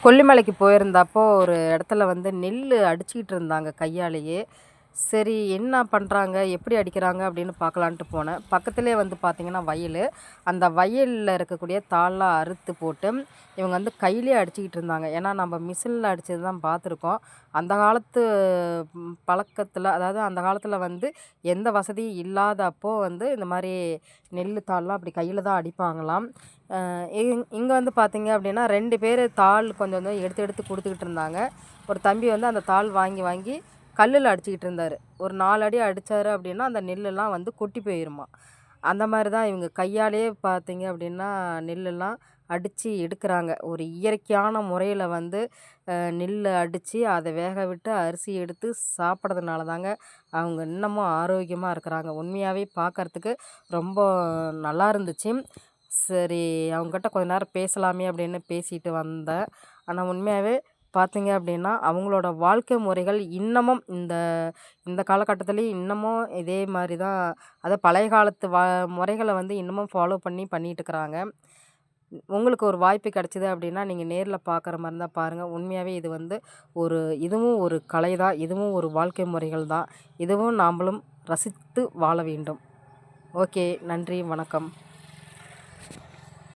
கொல்லிமலைக்கு போயிருந்தப்போ ஒரு இடத்துல வந்து நெல் அடிச்சுக்கிட்டு இருந்தாங்க கையாலேயே. சரி என்ன பண்ணுறாங்க, எப்படி அடிக்கிறாங்க அப்படின்னு பார்க்கலான்ட்டு போனேன். பக்கத்திலே வந்து பார்த்திங்கன்னா வயல். அந்த வயலில் இருக்கக்கூடிய தாள்லாம் அறுத்து போட்டு இவங்க வந்து கையிலேயே அடிச்சுக்கிட்டு இருந்தாங்க. ஏன்னா நம்ம மிஷினில் அடித்தது தான் பார்த்துருக்கோம். அந்த காலத்து பழக்கத்தில், அதாவது அந்த காலத்தில் வந்து எந்த வசதியும் இல்லாதப்போ வந்து இந்த மாதிரி நெல் தாள்லாம் அப்படி கையில் தான் அடிப்பாங்களாம். இங்கே வந்து பார்த்தீங்க அப்படின்னா 2 பேர் தாள் கொஞ்சம் கொஞ்சம் எடுத்து எடுத்து கொடுத்துக்கிட்டு இருந்தாங்க. ஒரு தம்பி வந்து அந்த தாள் வாங்கி வாங்கி கல்லில் அடிச்சுக்கிட்டு இருந்தார். ஒரு 4 அடி அடித்தார் அப்படின்னா அந்த நெல்லெல்லாம் வந்து கொட்டி போயிருமா. அந்த மாதிரி தான் இவங்க கையாலேயே பார்த்தீங்க அப்படின்னா நெல்லெல்லாம் அடித்து எடுக்கிறாங்க. ஒரு இயற்கையான முறையில் வந்து நெல் அடித்து அதை வேக விட்டு அரிசி எடுத்து சாப்பிட்றதுனால தாங்க அவங்க இன்னமும் ஆரோக்கியமாக இருக்கிறாங்க. உண்மையாகவே பார்க்குறதுக்கு ரொம்ப நல்லா இருந்துச்சு. சரி, அவங்ககிட்ட கொஞ்ச நேரம் பேசலாமே அப்படின்னு பேசிட்டு வந்தேன். ஆனால் உண்மையாகவே பார்த்தீங்க அப்படின்னா அவங்களோட வாழ்க்கை முறைகள் இன்னமும் இந்த இந்த காலகட்டத்திலையும் இன்னமும் இதே மாதிரி தான். அதாவது பழைய காலத்து முறைகளை வந்து இன்னமும் ஃபாலோ பண்ணிட்டு இருக்கிறாங்க. உங்களுக்கு ஒரு வாய்ப்பு கிடைச்சிது அப்படின்னா நீங்கள் நேரில் பார்க்குற மாதிரி இருந்தால் பாருங்கள். உண்மையாகவே இது வந்து இதுவும் ஒரு கலை தான். இதுவும் ஒரு வாழ்க்கை முறைகள் தான். இதுவும் நாம்பளும் ரசித்து வாழ வேண்டும். ஓகே, நன்றி, வணக்கம்.